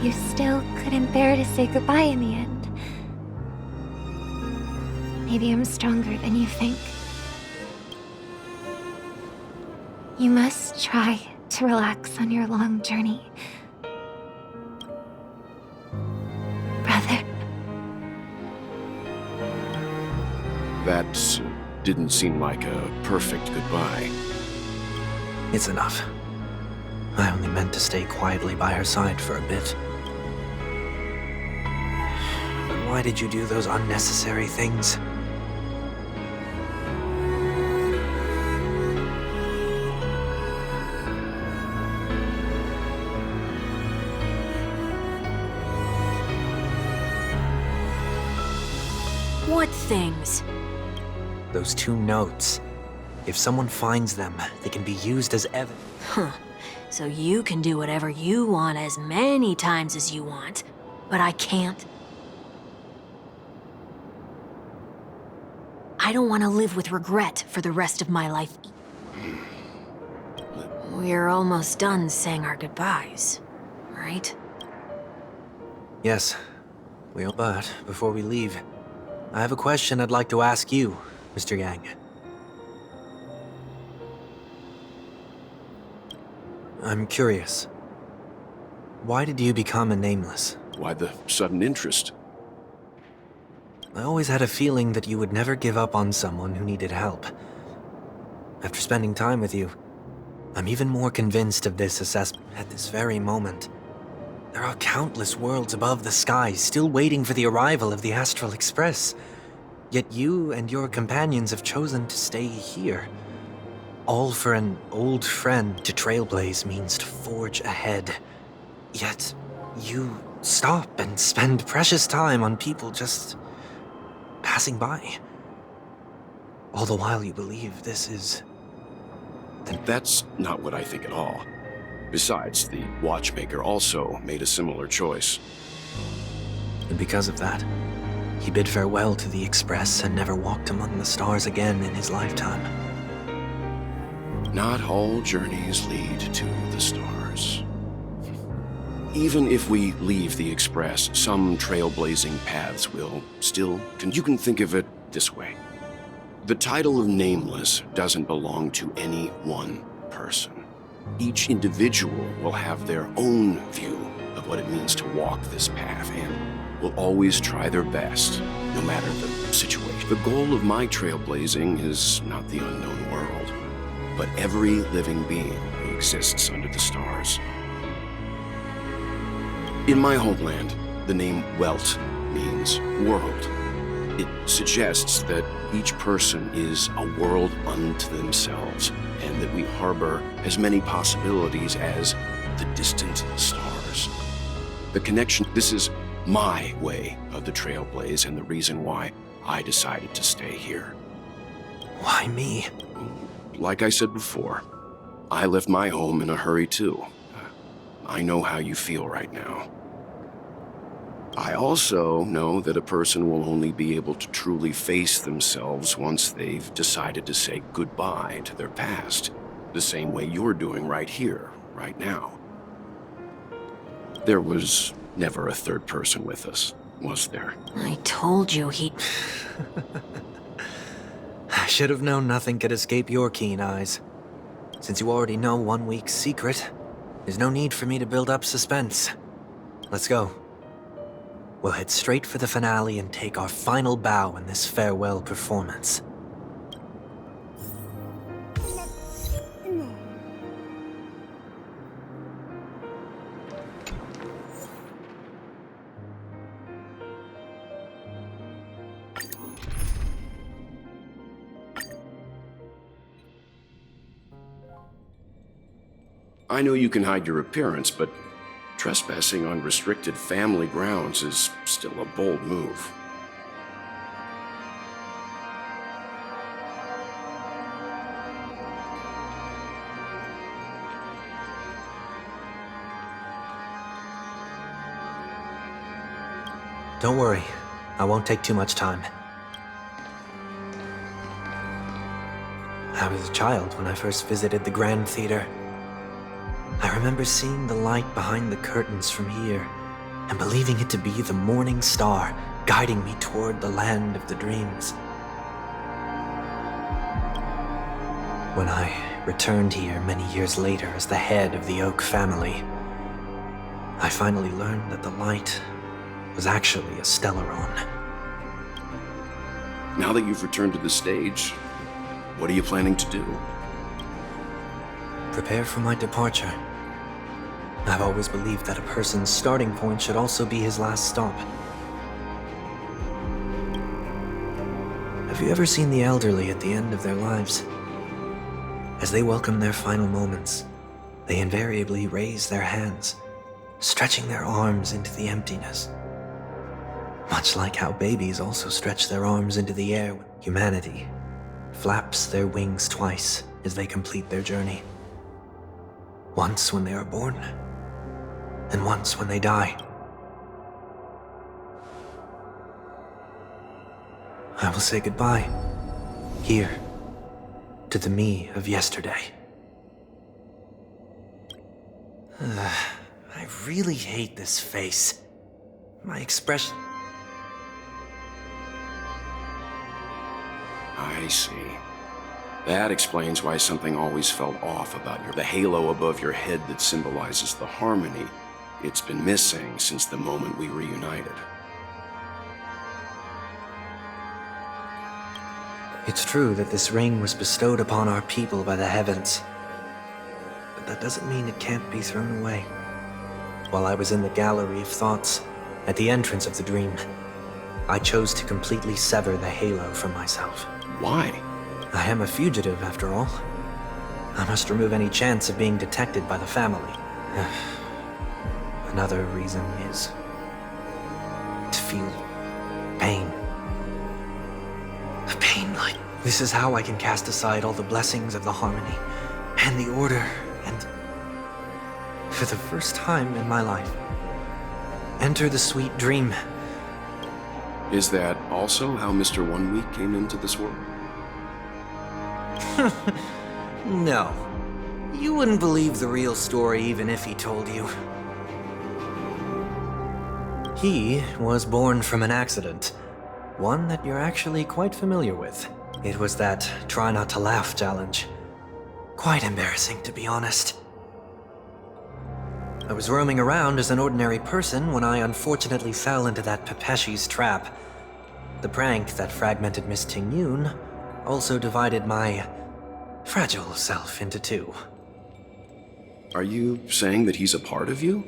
you still couldn't bear to say goodbye in the end. Maybe I'm stronger than you think. You must try to relax on your long journey. Brother. That didn't seem like a perfect goodbye. It's enough. I only meant to stay quietly by her side for a bit. But why did you do those unnecessary things? What things? Those 2 notes. If someone finds them, they can be used as evidence. Huh. So you can do whatever you want as many times as you want, but I can't. I don't want to live with regret for the rest of my life. We're almost done saying our goodbyes, right? Yes. But before we leave, I have a question I'd like to ask you, Mr. Yang. I'm curious. Why did you become a Nameless? Why the sudden interest? I always had a feeling that you would never give up on someone who needed help. After spending time with you, I'm even more convinced of this assessment at this very moment. There are countless worlds above the sky still waiting for the arrival of the Astral Express. Yet you and your companions have chosen to stay here. All for an old friend. To trailblaze means to forge ahead. Yet, you stop and spend precious time on people just passing by. All the while you believe this is... That's not what I think at all. Besides, the watchmaker also made a similar choice. And because of that, he bid farewell to the Express and never walked among the stars again in his lifetime. Not all journeys lead to the stars. Even if we leave the Express, some trailblazing paths will still... You can think of it this way. The title of Nameless doesn't belong to any one person. Each individual will have their own view of what it means to walk this path and will always try their best, no matter the situation. The goal of my trailblazing is not the unknown world, but every living being who exists under the stars. In my homeland, the name Welt means world. It suggests that each person is a world unto themselves, and that we harbor as many possibilities as the distant stars. The connection, this is my way of the trailblaze and the reason why I decided to stay here. Why me? Like I said before, I left my home in a hurry too. I know how you feel right now. I also know that a person will only be able to truly face themselves once they've decided to say goodbye to their past, the same way you're doing right here, right now. There was never a third person with us, was there? I told you he... I should have known nothing could escape your keen eyes. Since you already know 1 week's secret, there's no need for me to build up suspense. Let's go. We'll head straight for the finale and take our final bow in this farewell performance. I know you can hide your appearance, but trespassing on restricted family grounds is still a bold move. Don't worry, I won't take too much time. I was a child when I first visited the Grand Theater. I remember seeing the light behind the curtains from here, and believing it to be the morning star guiding me toward the land of the dreams. When I returned here many years later as the head of the Oak family, I finally learned that the light was actually a Stellaron. Now that you've returned to the stage, what are you planning to do? Prepare for my departure. I've always believed that a person's starting point should also be his last stop. Have you ever seen the elderly at the end of their lives? As they welcome their final moments, they invariably raise their hands, stretching their arms into the emptiness. Much like how babies also stretch their arms into the air when humanity flaps their wings twice as they complete their journey. Once when they are born, and once when they die. I will say goodbye, here, to the me of yesterday. I really hate this face. My expression... I see. That explains why something always felt off about the halo above your head that symbolizes the harmony. It's been missing since the moment we reunited. It's true that this ring was bestowed upon our people by the heavens, but that doesn't mean it can't be thrown away. While I was in the gallery of thoughts, at the entrance of the dream, I chose to completely sever the halo from myself. Why? I am a fugitive, after all. I must remove any chance of being detected by the family. Another reason is to feel pain. A pain like... This is how I can cast aside all the blessings of the harmony and the order and, for the first time in my life, enter the sweet dream. Is that also how Mr. One Week came into this world? No. You wouldn't believe the real story even if he told you. He was born from an accident. One that you're actually quite familiar with. It was that try not to laugh challenge. Quite embarrassing, to be honest. I was roaming around as an ordinary person when I unfortunately fell into that Pepeshi's trap. The prank that fragmented Miss Ting-Yun also divided my fragile self into two. Are you saying that he's a part of you?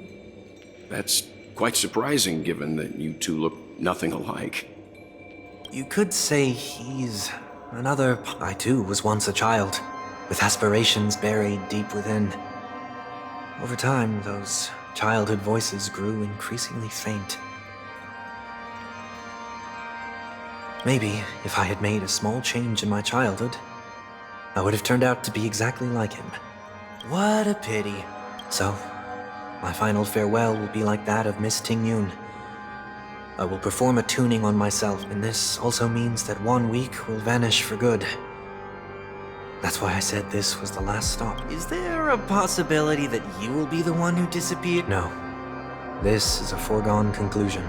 That's quite surprising given that you two look nothing alike. You could say he's another... I too was once a child, with aspirations buried deep within. Over time, those childhood voices grew increasingly faint. Maybe if I had made a small change in my childhood, I would have turned out to be exactly like him. What a pity. So, my final farewell will be like that of Miss Ting-Yun. I will perform a tuning on myself, and this also means that 1 week will vanish for good. That's why I said this was the last stop. Is there a possibility that you will be the one who disappeared? No. This is a foregone conclusion.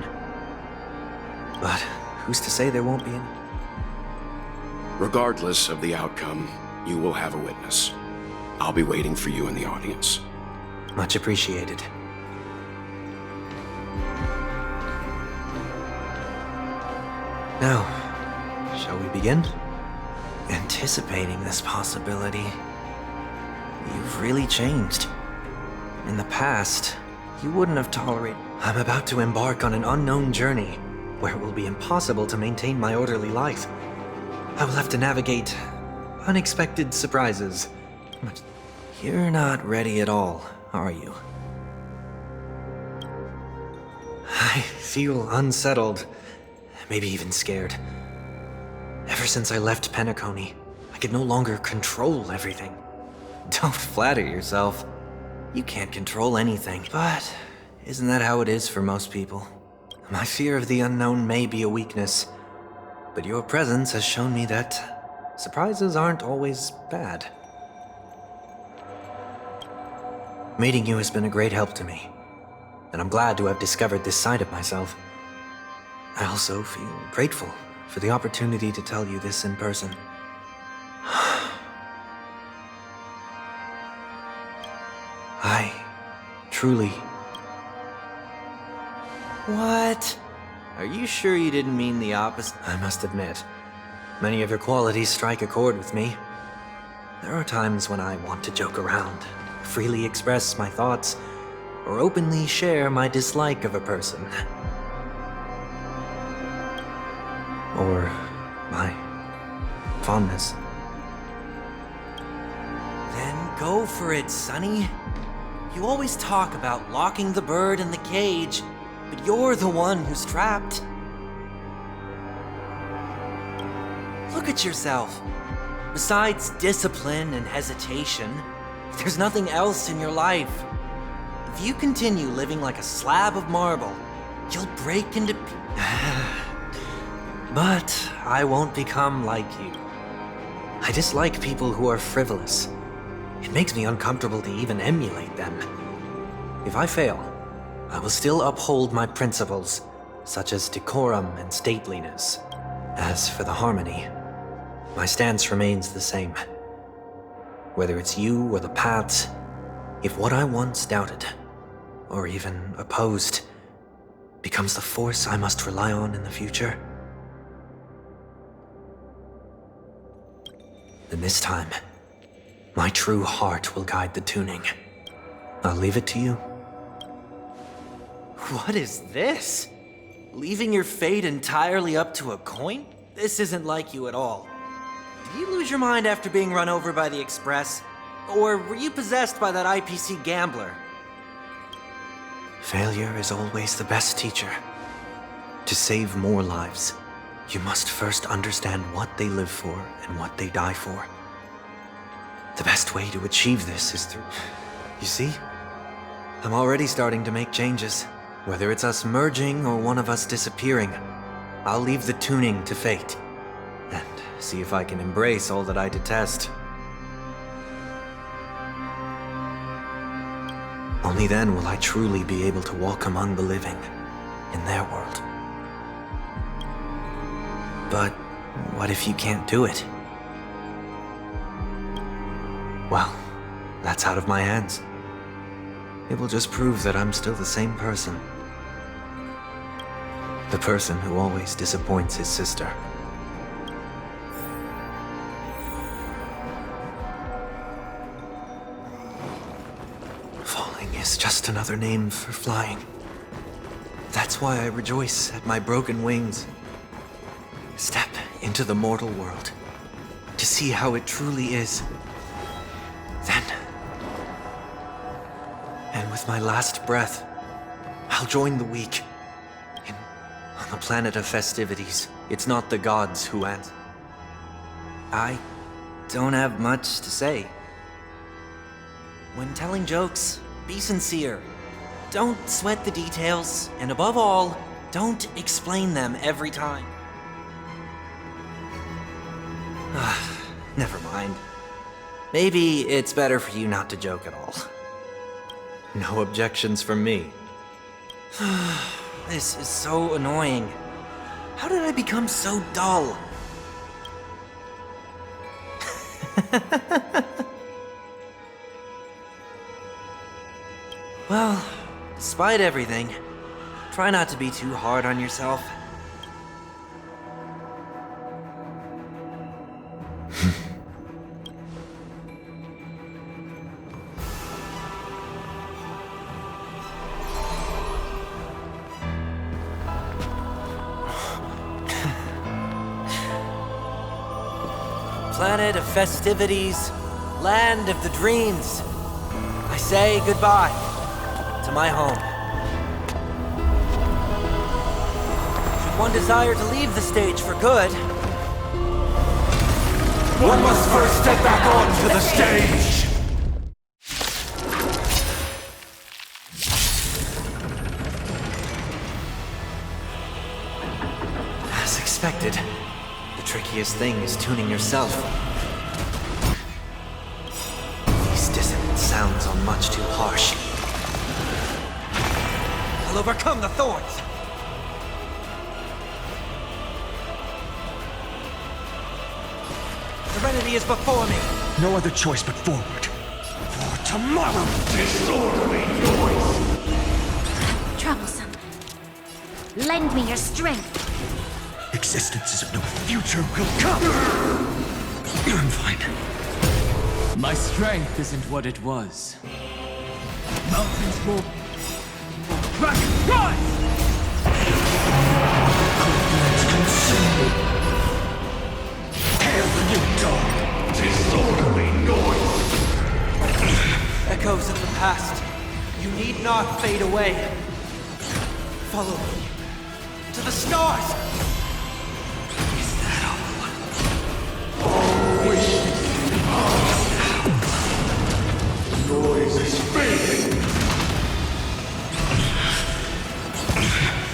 But who's to say there won't be any? Regardless of the outcome, you will have a witness. I'll be waiting for you in the audience. Much appreciated. Now, shall we begin? Anticipating this possibility, you've really changed. In the past, you wouldn't have tolerated... I'm about to embark on an unknown journey, where it will be impossible to maintain my orderly life. I will have to navigate unexpected surprises. But you're not ready at all, are you? I feel unsettled, maybe even scared. Ever since I left Penacony, I could no longer control everything. Don't flatter yourself. You can't control anything. But isn't that how it is for most people? My fear of the unknown may be a weakness, but your presence has shown me that surprises aren't always bad. Meeting you has been a great help to me. and I'm glad to have discovered this side of myself. I also feel grateful for the opportunity to tell you this in person. I truly... What? Are you sure you didn't mean the opposite? I must admit, many of your qualities strike a chord with me. There are times when I want to joke around, freely express my thoughts, or openly share my dislike of a person. Or my fondness. Then go for it, Sonny. You always talk about locking the bird in the cage, but you're the one who's trapped. Look at yourself. Besides discipline and hesitation, there's nothing else in your life. If you continue living like a slab of marble, you'll break into But I won't become like you. I dislike people who are frivolous. It makes me uncomfortable to even emulate them. If I fail, I will still uphold my principles, such as decorum and stateliness. As for the harmony, my stance remains the same. Whether it's you or the paths, if what I once doubted, or even opposed, becomes the force I must rely on in the future, then this time, my true heart will guide the tuning. I'll leave it to you. What is this? Leaving your fate entirely up to a coin? This isn't like you at all. Did you lose your mind after being run over by the Express? Or were you possessed by that IPC gambler? Failure is always the best teacher. To save more lives, you must first understand what they live for and what they die for. The best way to achieve this is through... You see? I'm already starting to make changes. Whether it's us merging or one of us disappearing, I'll leave the tuning to fate. And see if I can embrace all that I detest. Only then will I truly be able to walk among the living, in their world. But what if you can't do it? Well, that's out of my hands. It will just prove that I'm still the same person. The person who always disappoints his sister. Falling is just another name for flying. That's why I rejoice at my broken wings. Step into the mortal world to see how it truly is. Then, and with my last breath, I'll join the weak. On the planet of festivities, it's not the gods who answer. I don't have much to say. When telling jokes, be sincere. Don't sweat the details, and above all, don't explain them every time. Never mind. Maybe it's better for you not to joke at all. No objections from me. This is so annoying. How did I become so dull? Well, despite everything, try not to be too hard on yourself. Planet of festivities, land of the dreams. I say goodbye to my home. Should one desire to leave the stage for good, one must first step back onto the stage! As expected. The trickiest thing is tuning yourself. These dissonant sounds are much too harsh. I'll overcome the thorns! Serenity is before me! No other choice but forward. For tomorrow! Disorderly noise! Troublesome. Lend me your strength. Existences of no future will come! I'm fine. My strength isn't what it was. Mountains will rise! Consume me! Hail the new dawn! Disorderly noise! Echoes of the past. You need not fade away. Follow me. To the stars! Is that all? Noise is fading!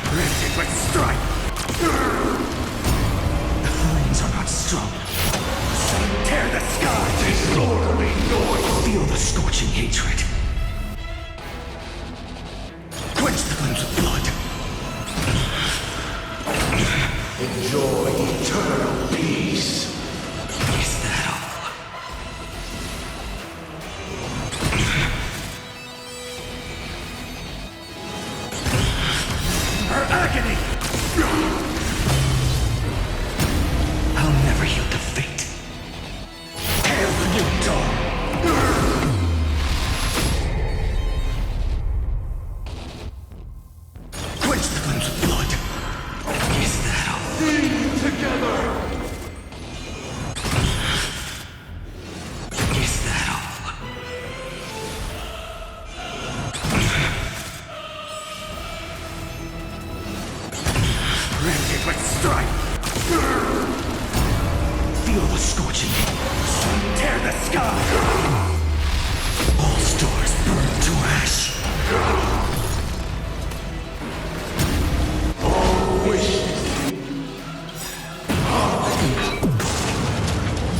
Granted with strife! The flames are not strong. Tear the sky! Disorderly noise! Feel the scorching hatred. Quench the flames of blood. Enjoy eternal peace! Is that all? Her agony! I'll never yield to fate. Hail the new dawn! Quench the flames of blood. Is that all? Be together! Is that all? Granted with strife! Feel the scorching heat. Tear the sky! All stars burn to ash.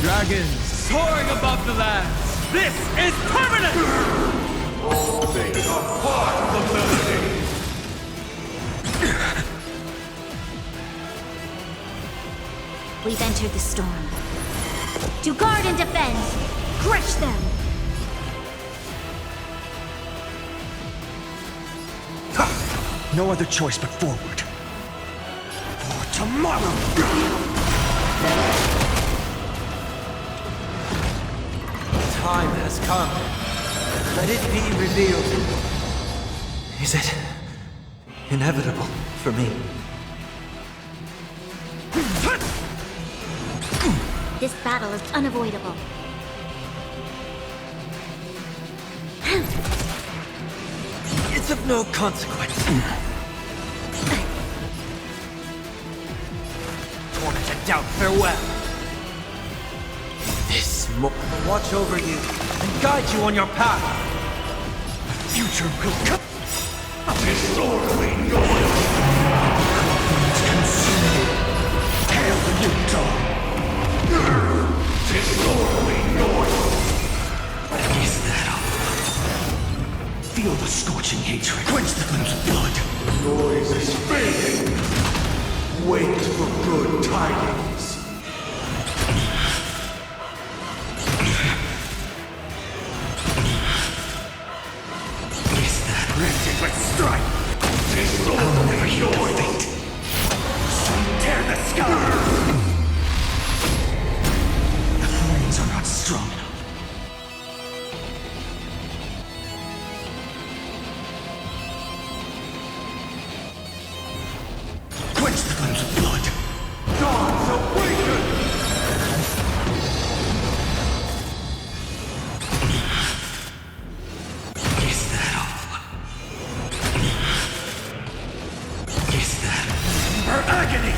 Dragons soaring above the lands! This is permanent! All things are part of the melody! We've entered the storm. To guard and defend! Crush them! No other choice but forward. For tomorrow! Time has come. Let it be revealed. Is it inevitable for me? This battle is unavoidable. It's of no consequence. Torment and doubt, farewell. This will watch over you and guide you on your path. Future will come! Disorderly noise! Consume me! Hail the new dawn! Disorderly noise! Is that all? Feel the scorching hatred. Quench the flames of blood. Noise is fading! Wait for good tidings! Is that granted with strife? I'll never Disorderly yield to noise! fate. Tear the sky! The flames are not strong enough. Quench the flames of blood. Gods awaken! Is that all? Is that her agony?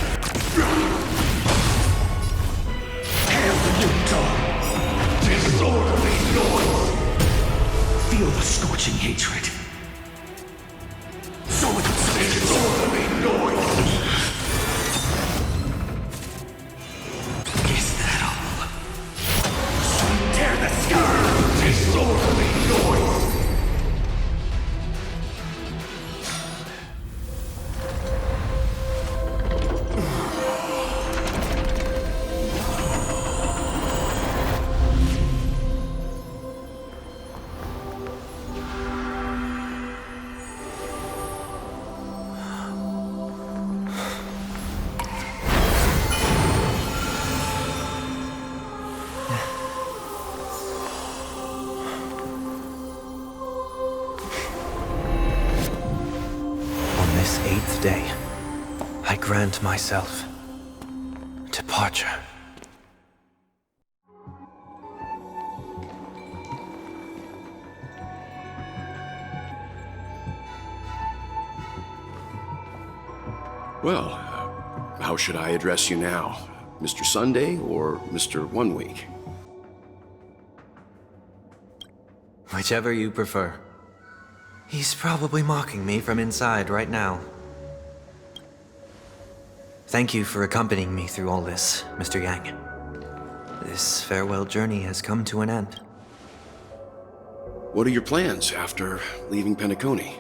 Hail the new dawn! Disorderly noise! Feel the scorching hatred. So it Disorderly noise! is that all? Tear the sky! Disorderly noise! day, I grant myself departure. Well, how should I address you now? Mr. Sunday or Mr. 1 Week? Whichever you prefer. He's probably mocking me from inside right now. Thank you for accompanying me through all this, Mr. Yang. This farewell journey has come to an end. What are your plans after leaving Penacony?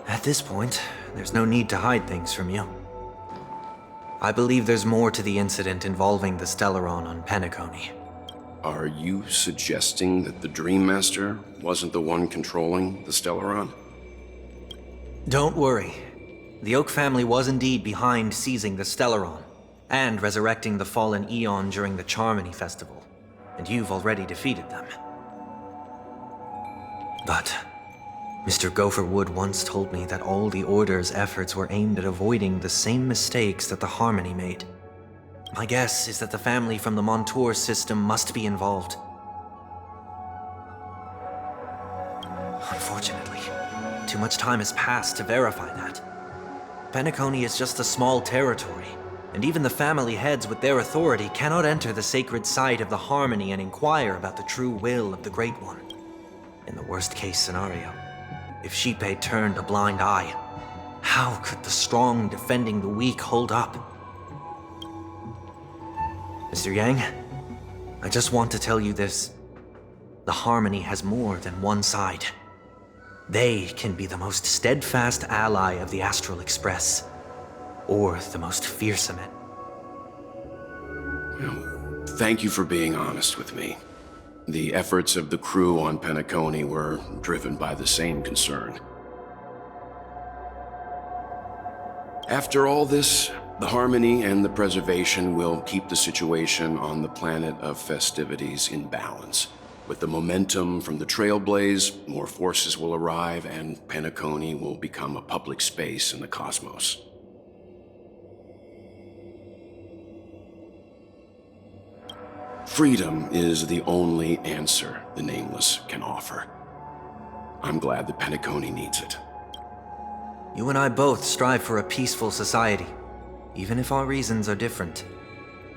At this point, there's no need to hide things from you. I believe there's more to the incident involving the Stellaron on Penacony. Are you suggesting that the Dream Master wasn't the one controlling the Stellaron? Don't worry. The Oak family was indeed behind seizing the Stellaron and resurrecting the fallen Eon during the Charmony Festival, and you've already defeated them. But Mr. Gopher Wood once told me that all the Order's efforts were aimed at avoiding the same mistakes that the Harmony made. My guess is that the family from the Montour system must be involved. Unfortunately, too much time has passed to verify that. Penacony is just a small territory, and even the family heads with their authority cannot enter the sacred site of the Harmony and inquire about the true will of the Great One. In the worst-case scenario, if Xipe turned a blind eye, how could the strong defending the weak hold up? Mr. Yang, I just want to tell you this. The Harmony has more than one side. They can be the most steadfast ally of the Astral Express, or the most fearsome. Well, thank you for being honest with me. The efforts of the crew on Penacony were driven by the same concern. After all this, the Harmony and the Preservation will keep the situation on the planet of festivities in balance. With the momentum from the Trailblaze, more forces will arrive and Penacony will become a public space in the cosmos. Freedom is the only answer the Nameless can offer. I'm glad that Penacony needs it. You and I both strive for a peaceful society, even if our reasons are different.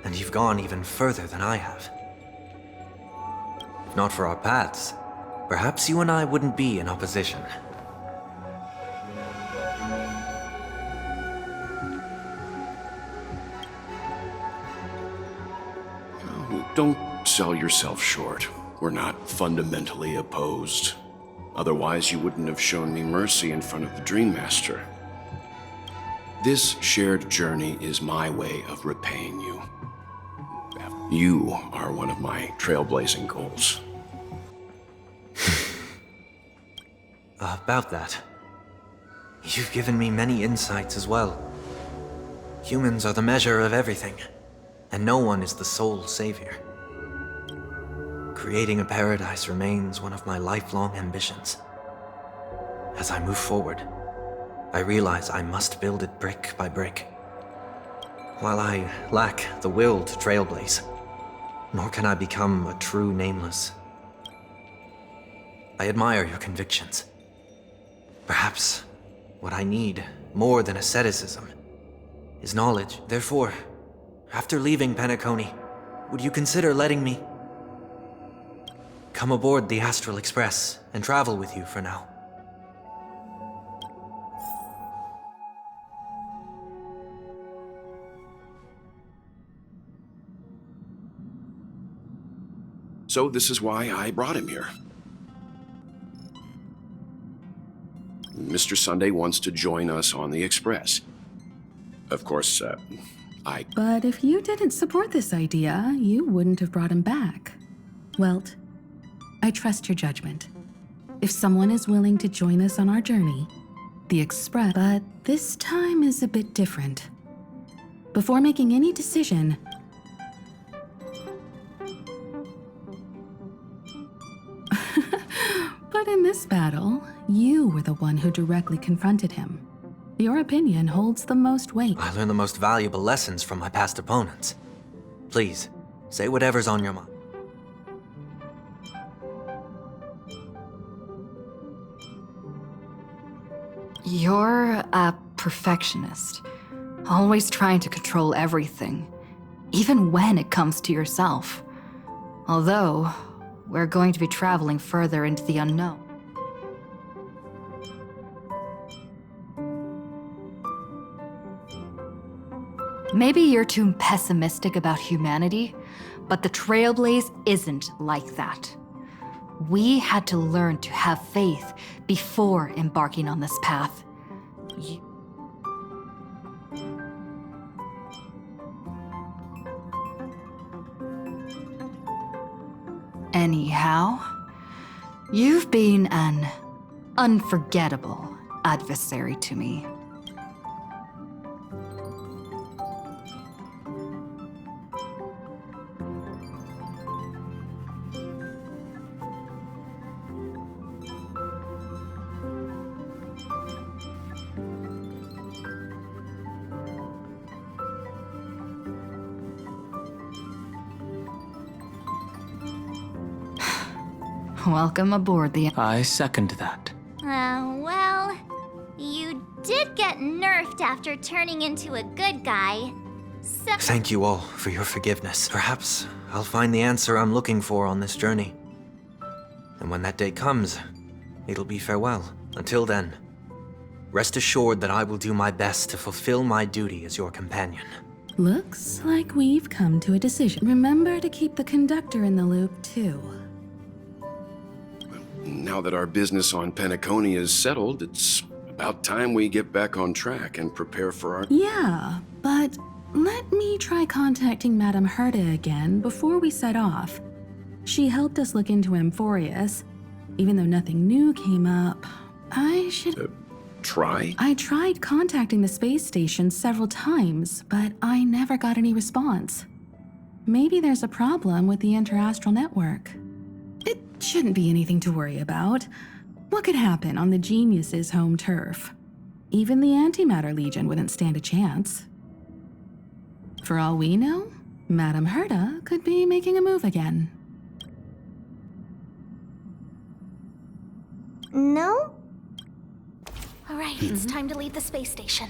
And you've gone even further than I have. If not for our paths, perhaps you and I wouldn't be in opposition. Don't sell yourself short. We're not fundamentally opposed. Otherwise, you wouldn't have shown me mercy in front of the Dream Master. This shared journey is my way of repaying you. You are one of my trailblazing goals. About that, you've given me many insights as well. Humans are the measure of everything, and no one is the sole savior. Creating a paradise remains one of my lifelong ambitions. As I move forward, I realize I must build it brick by brick. While I lack the will to trailblaze, nor can I become a true Nameless. I admire your convictions. Perhaps what I need, more than asceticism, is knowledge. Therefore, after leaving Penacony, would you consider letting me come aboard the Astral Express and travel with you for now? So this is why I brought him here. Mr. Sunday wants to join us on the Express. Of course, But if you didn't support this idea, you wouldn't have brought him back. Welt, I trust your judgment. If someone is willing to join us on our journey, the Express... But this time is a bit different. Before making any decision... But in this battle, you were the one who directly confronted him. Your opinion holds the most weight. I learned the most valuable lessons from my past opponents. Please, say whatever's on your mind. You're a perfectionist, always trying to control everything, even when it comes to yourself. Although, we're going to be traveling further into the unknown. Maybe you're too pessimistic about humanity, but the Trailblaze isn't like that. We had to learn to have faith before embarking on this path. Anyhow, you've been an unforgettable adversary to me. Welcome aboard the... I second that. Well, you did get nerfed after turning into a good guy. So Thank you all for your forgiveness. Perhaps I'll find the answer I'm looking for on this journey. And when that day comes, it'll be farewell. Until then, rest assured that I will do my best to fulfill my duty as your companion. Looks like we've come to a decision. Remember to keep the conductor in the loop, too. Now that our business on Penacony is settled, it's about time we get back on track and prepare for our... Yeah, but let me try contacting Madame Herta again before we set off. She helped us look into Amphorius. Even though nothing new came up, I should... Try? I tried contacting the space station several times, but I never got any response. Maybe there's a problem with the interastral network. It shouldn't be anything to worry about. What could happen on the Genius's home turf? Even the Antimatter Legion wouldn't stand a chance. For all we know, Madame Herta could be making a move again. No? Alright, it's time to leave the space station.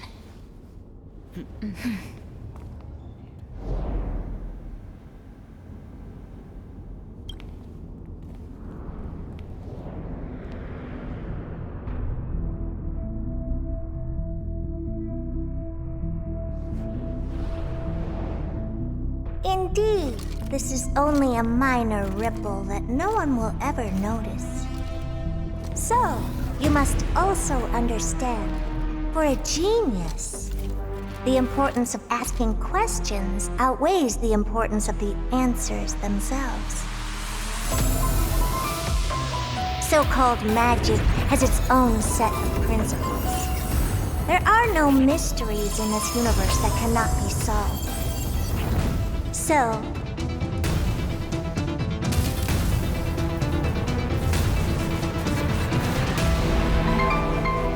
Indeed, this is only a minor ripple that no one will ever notice. So, you must also understand, for a genius, the importance of asking questions outweighs the importance of the answers themselves. So-called magic has its own set of principles. There are no mysteries in this universe that cannot be solved. So,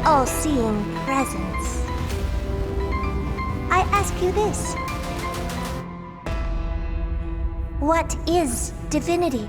all-seeing presence, I ask you this. What is divinity?